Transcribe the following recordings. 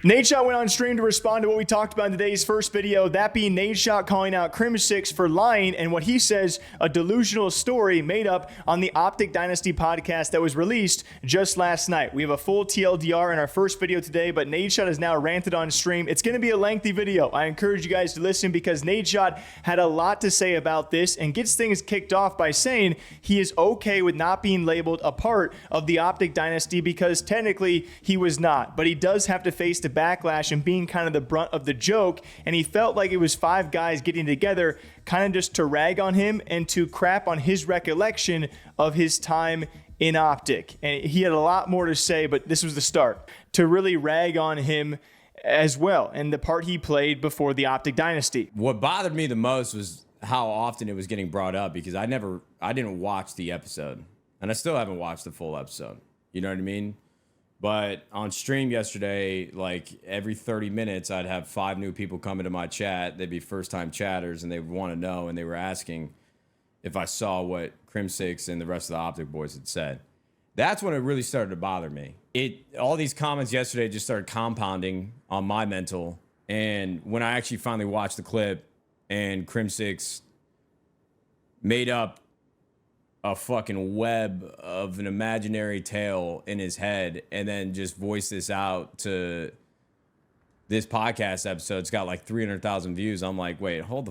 Nadeshot went on stream to respond to what we talked about in today's first video, that being Nadeshot calling out Crimsix for lying and what he says a delusional story made up on the OpTic Dynasty podcast that was released just last night. We have a full TLDR in our first video today, but Nadeshot has now ranted on stream. It's going to be a lengthy video. I encourage you guys to listen because Nadeshot had a lot to say about this and gets things kicked off by saying he is okay with not being labeled a part of the OpTic Dynasty because technically he was not, but he does have to face the backlash and being kind of the brunt of the joke, and he felt like it was five guys getting together kind of just to rag on him and to crap on his recollection of his time in OpTic. And he had a lot more to say, but this was the start, to really rag on him as well and the part he played before the OpTic Dynasty. What bothered me the most was how often it was getting brought up because I didn't watch the episode, and I still haven't watched the full episode. You know what I mean? But on stream yesterday, like every 30 minutes, I'd have 5 new people come into my chat. They'd be first-time chatters, and they would want to know, and they were asking if I saw what Crimsix and the rest of the OpTic boys had said. That's when it really started to bother me. All these comments yesterday just started compounding on my mental, and when I actually finally watched the clip, and Crimsix made up a fucking web of an imaginary tale in his head and then just voice this out to this podcast episode. It's got like 300,000 views. I'm like, wait, hold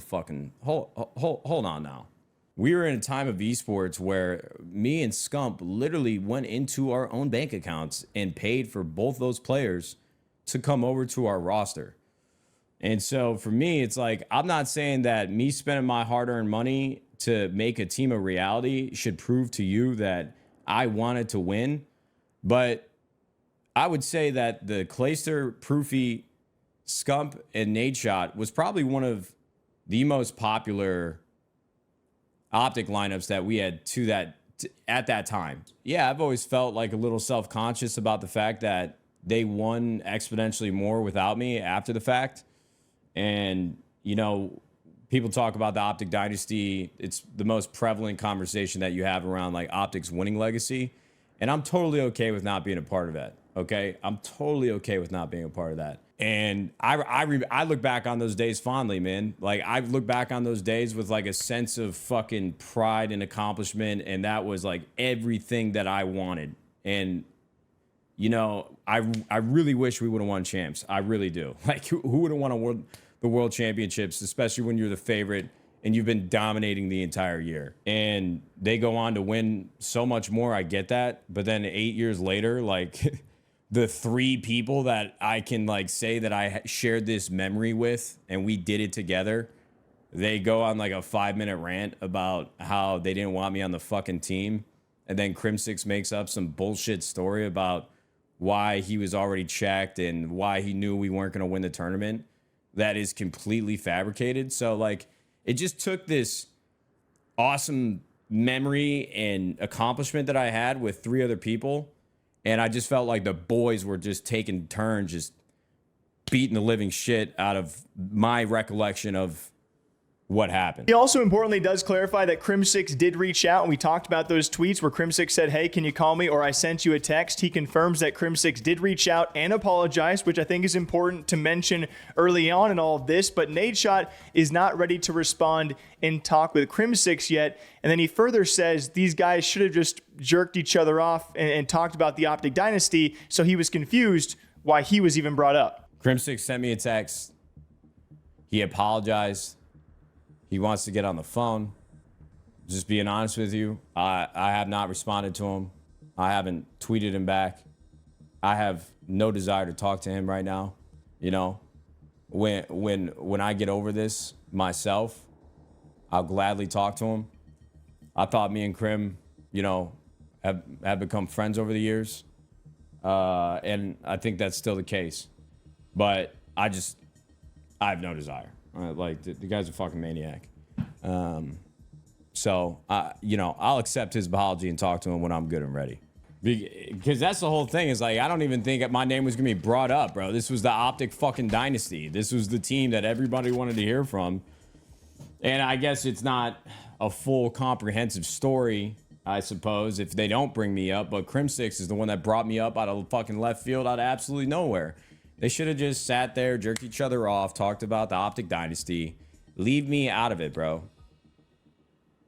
on now. We were in a time of esports where me and Scump literally went into our own bank accounts and paid for both those players to come over to our roster. And so for me, it's like, I'm not saying that me spending my hard-earned money to make a team a reality should prove to you that I wanted to win. But I would say that the Clayster, Proofy, Scump, and Nadeshot was probably one of the most popular OpTic lineups that we had at that time. Yeah, I've always felt like a little self-conscious about the fact that they won exponentially more without me after the fact. And, you know, people talk about the OpTic Dynasty. It's the most prevalent conversation that you have around like OpTic's winning legacy. And I'm totally okay with not being a part of that. Okay. I'm totally okay with not being a part of that. And I look back on those days fondly, man. Like I look back on those days with like a sense of fucking pride and accomplishment. And that was like everything that I wanted. And, you know, I really wish we would have won champs. I really do. Like who would have won the world championships, especially when you're the favorite and you've been dominating the entire year. And they go on to win so much more. I get that. But then 8 years later, like the 3 people that I can like say that I shared this memory with and we did it together, they go on like a 5-minute rant about how they didn't want me on the fucking team. And then Crimsix makes up some bullshit story about why he was already checked and why he knew we weren't going to win the tournament. That is completely fabricated. So like it just took this awesome memory and accomplishment that I had with 3 other people, and I just felt like the boys were just taking turns just beating the living shit out of my recollection of what happened. He also importantly does clarify that Crimsix did reach out, and we talked about those tweets where Crimsix said, hey, can you call me, or I sent you a text. He confirms that Crimsix did reach out and apologize, which I think is important to mention early on in all of this, but Nadeshot is not ready to respond and talk with Crimsix yet. And then he further says these guys should have just jerked each other off and talked about the OpTic Dynasty, so he was confused why he was even brought up. Crimsix sent me a text. He apologized. He wants to get on the phone. Just being honest with you, I have not responded to him. I haven't tweeted him back. I have no desire to talk to him right now. You know, when I get over this myself, I'll gladly talk to him. I thought me and Crim, you know, have become friends over the years. And I think that's still the case. But I have no desire. Like the guy's a fucking maniac. So you know, I'll accept his apology and talk to him when I'm good and ready. Because that's the whole thing, is like, I don't even think my name was gonna be brought up, bro. This was the OpTic fucking Dynasty. This was the team that everybody wanted to hear from. And I guess it's not a full comprehensive story, I suppose, if they don't bring me up, but Crimsix is the one that brought me up out of fucking left field, out of absolutely nowhere. They should have just sat there, jerked each other off, talked about the OpTic Dynasty. Leave me out of it, bro.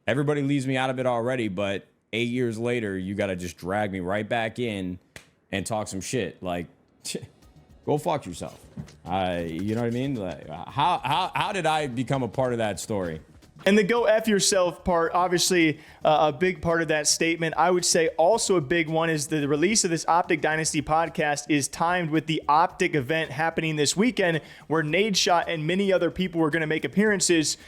Everybody leaves me out of it already, but 8 years later, you got to just drag me right back in and talk some shit. Like, go fuck yourself. You know what I mean? Like, how did I become a part of that story? And the go F yourself part, obviously a big part of that statement. I would say also a big one is the release of this OpTic Dynasty podcast is timed with the OpTic event happening this weekend, where Nadeshot and many other people were going to make appearances,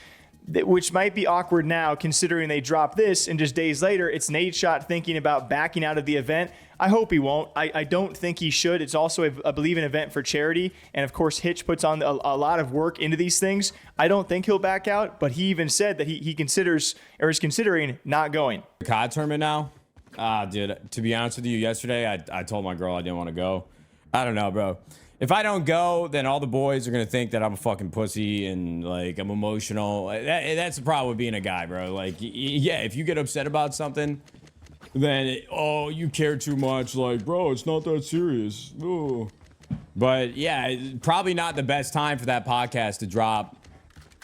which might be awkward now considering they dropped this and just days later it's Nadeshot thinking about backing out of the event. I hope he won't. I don't think he should. It's also, I believe, an event for charity. And of course, Hitch puts on a lot of work into these things. I don't think he'll back out, but he even said that he considers or is considering not going. The COD tournament now? Dude, to be honest with you, yesterday I told my girl I didn't want to go. I don't know, bro. If I don't go, then all the boys are going to think that I'm a fucking pussy and, like, I'm emotional. That's the problem with being a guy, bro. Like, yeah, if you get upset about something, then, oh, you care too much. Like, bro, it's not that serious. Ooh. But, yeah, probably not the best time for that podcast to drop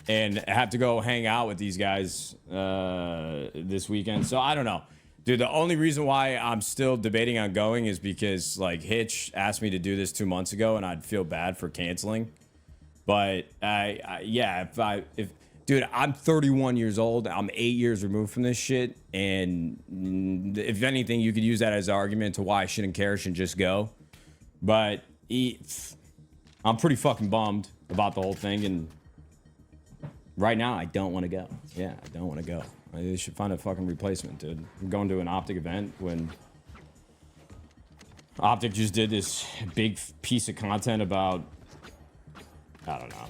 and have to go hang out with these guys this weekend. So, I don't know. Dude, the only reason why I'm still debating on going is because, like, Hitch asked me to do this 2 months ago, and I'd feel bad for canceling. But, yeah, dude, I'm 31 years old. I'm 8 years removed from this shit. And if anything, you could use that as an argument to why I shouldn't care, shouldn't just go. But I'm pretty fucking bummed about the whole thing. And right now, I don't want to go. Yeah, I don't want to go. They should find a fucking replacement, dude. I'm going to an OpTic event when OpTic just did this big piece of content about, I don't know.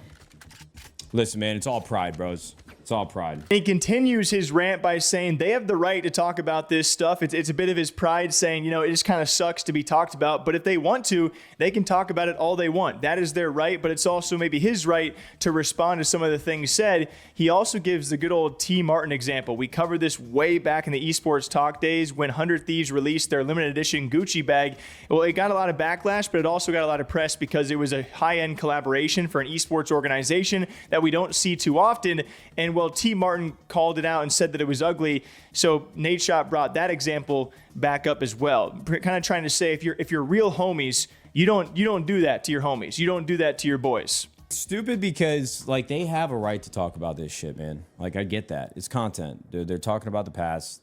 Listen, man, it's all pride, bros. It's all pride. He continues his rant by saying they have the right to talk about this stuff. It's a bit of his pride saying, you know, it just kind of sucks to be talked about. But if they want to, they can talk about it all they want. That is their right, but it's also maybe his right to respond to some of the things said. He also gives the good old T. Martin example. We covered this way back in the esports talk days when 100 Thieves released their limited edition Gucci bag. Well, it got a lot of backlash, but it also got a lot of press because it was a high-end collaboration for an esports organization that we don't see too often. And well, T. Martin called it out and said that it was ugly. So Nadeshot brought that example back up as well, kind of trying to say if you're real homies, you don't do that to your homies. You don't do that to your boys. Stupid because, like, they have a right to talk about this shit, man. Like, I get that. It's content. They're talking about the past.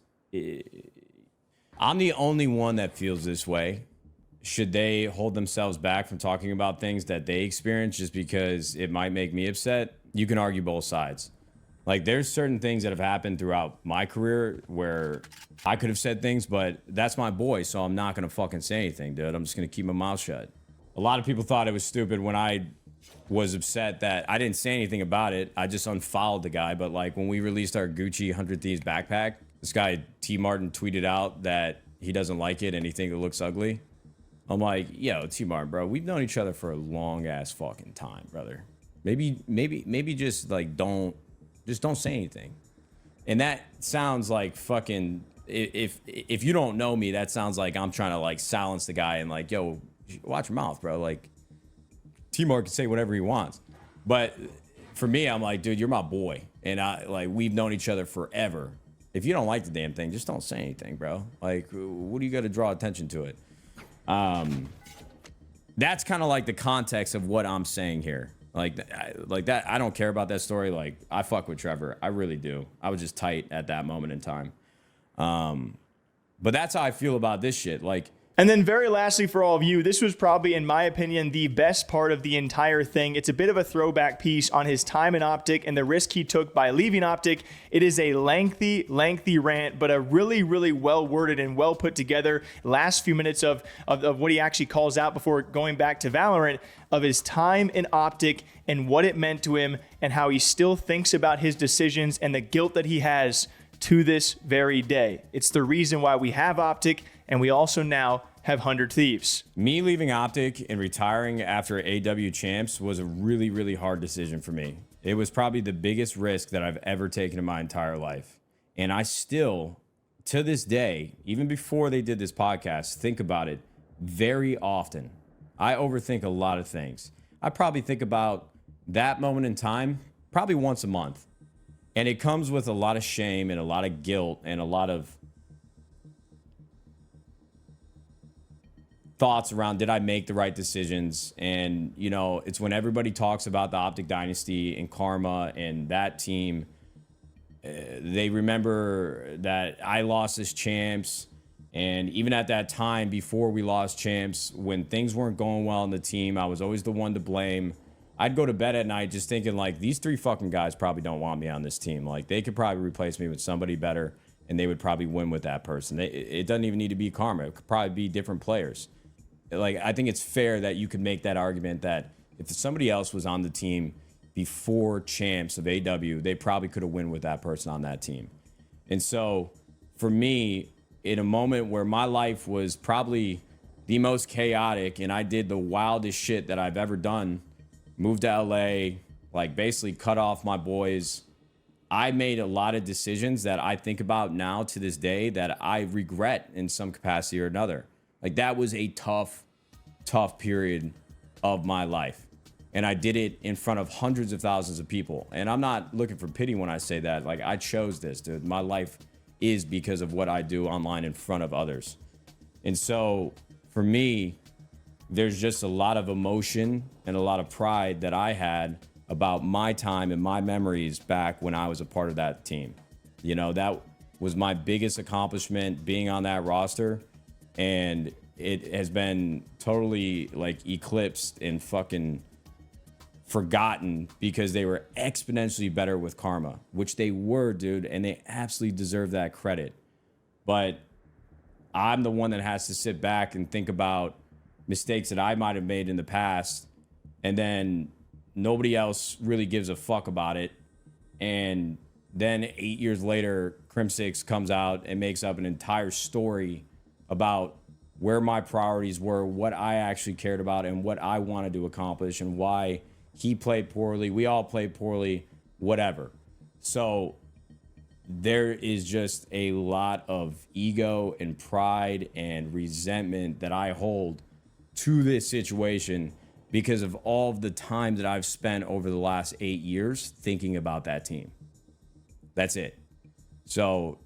I'm the only one that feels this way. Should they hold themselves back from talking about things that they experience just because it might make me upset? You can argue both sides. Like, there's certain things that have happened throughout my career where I could have said things, but that's my boy, so I'm not going to fucking say anything, dude. I'm just going to keep my mouth shut. A lot of people thought it was stupid when I was upset that I didn't say anything about it. I just unfollowed the guy. But, like, when we released our Gucci 100 Thieves backpack, this guy, T. Martin, tweeted out that he doesn't like it and he thinks it looks ugly. I'm like, yo, T. Martin, bro, we've known each other for a long-ass fucking time, brother. Maybe just, like, don't say anything. And that sounds like fucking, if you don't know me, that sounds like I'm trying to, like, silence the guy and, like, yo, watch your mouth, bro. Like, T-Mark can say whatever he wants. But for me, I'm like, dude, you're my boy. And we've known each other forever. If you don't like the damn thing, just don't say anything, bro. Like, what do you got to draw attention to it? That's kind of like the context of what I'm saying here. Like that, I don't care about that story. Like, I fuck with Trevor. I really do. I was just tight at that moment in time. But that's how I feel about this shit. Like, and then very lastly for all of you, this was probably, in my opinion, the best part of the entire thing. It's a bit of a throwback piece on his time in OpTic and the risk he took by leaving OpTic. It is a lengthy rant, but a really, really well worded and well put together last few minutes of what he actually calls out before going back to Valorant, of his time in OpTic and what it meant to him and how he still thinks about his decisions and the guilt that he has to this very day. It's the reason why we have OpTic, and we also now have 100 Thieves. Me leaving OpTic and retiring after AW Champs was a really, really hard decision for me. It was probably the biggest risk that I've ever taken in my entire life. And I still, to this day, even before they did this podcast, think about it very often. I overthink a lot of things. I probably think about that moment in time probably once a month. And it comes with a lot of shame and a lot of guilt and a lot of thoughts around, did I make the right decisions? And, you know, it's when everybody talks about the OpTic Dynasty and Karma and that team, they remember that I lost as champs. And even at that time, before we lost champs, when things weren't going well in the team, I was always the one to blame. I'd go to bed at night just thinking, like, these 3 fucking guys probably don't want me on this team. Like, they could probably replace me with somebody better, and they would probably win with that person. It doesn't even need to be Karma. It could probably be different players. Like, I think it's fair that you could make that argument that if somebody else was on the team before champs of AW, they probably could have won with that person on that team. And so, for me, in a moment where my life was probably the most chaotic and I did the wildest shit that I've ever done, moved to LA, like basically cut off my boys. I made a lot of decisions that I think about now to this day that I regret in some capacity or another. Like, that was a tough period of my life. And I did it in front of hundreds of thousands of people. And I'm not looking for pity when I say that. Like, I chose this, dude. My life is because of what I do online in front of others. And so for me, there's just a lot of emotion and a lot of pride that I had about my time and my memories back when I was a part of that team. You know, that was my biggest accomplishment, being on that roster. And it has been totally like eclipsed and fucking forgotten because they were exponentially better with Karma, which they were, dude, and they absolutely deserve that credit. But I'm the one that has to sit back and think about mistakes that I might have made in the past, and then nobody else really gives a fuck about it. And then 8 years later, Crimsix comes out and makes up an entire story about where my priorities were, what I actually cared about, and what I wanted to accomplish, and why he played poorly. We all played poorly, whatever. So there is just a lot of ego and pride and resentment that I hold to this situation because of all of the time that I've spent over the last 8 years thinking about that team. That's it. So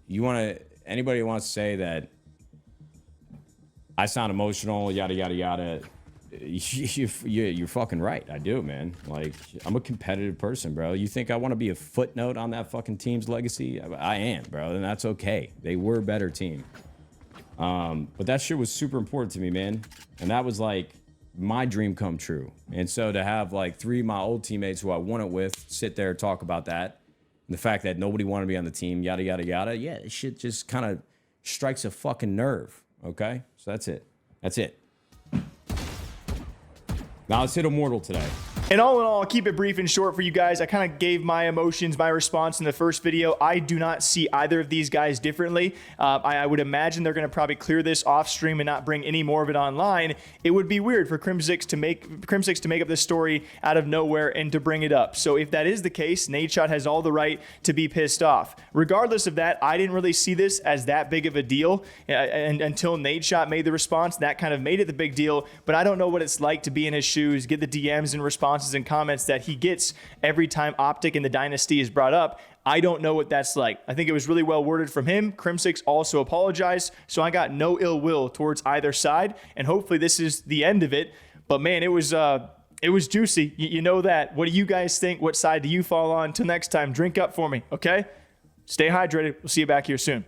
anybody wants to say that I sound emotional, yada, yada, yada, you're fucking right. I do, man. Like, I'm a competitive person, bro. You think I want to be a footnote on that fucking team's legacy? I am, bro, and that's okay. They were a better team. But that shit was super important to me, man. And that was like my dream come true. And so to have like 3 of my old teammates who I won it with sit there and talk about that, and the fact that nobody wanted to be on the team, yada, yada, yada, yeah, this shit just kind of strikes a fucking nerve, okay? So that's it. That's it. Now let's hit Immortal today. And all in all, I'll keep it brief and short for you guys. I kind of gave my emotions, my response in the first video. I do not see either of these guys differently. I would imagine they're going to probably clear this off stream and not bring any more of it online. It would be weird for Crimsix to make up this story out of nowhere and to bring it up. So if that is the case, Nadeshot has all the right to be pissed off. Regardless of that, I didn't really see this as that big of a deal and until Nadeshot made the response. That kind of made it the big deal. But I don't know what it's like to be in his shoes, get the DMs and responses and comments that he gets every time OpTic and the Dynasty is brought up. I don't know what that's like. I think it was really well worded from him. Crimsix also apologized, so I got no ill will towards either side, and hopefully this is the end of it. But man, it was juicy. You know that. What do you guys think? What side do you fall on? Till next time, drink up for me, okay? Stay hydrated. We'll see you back here soon.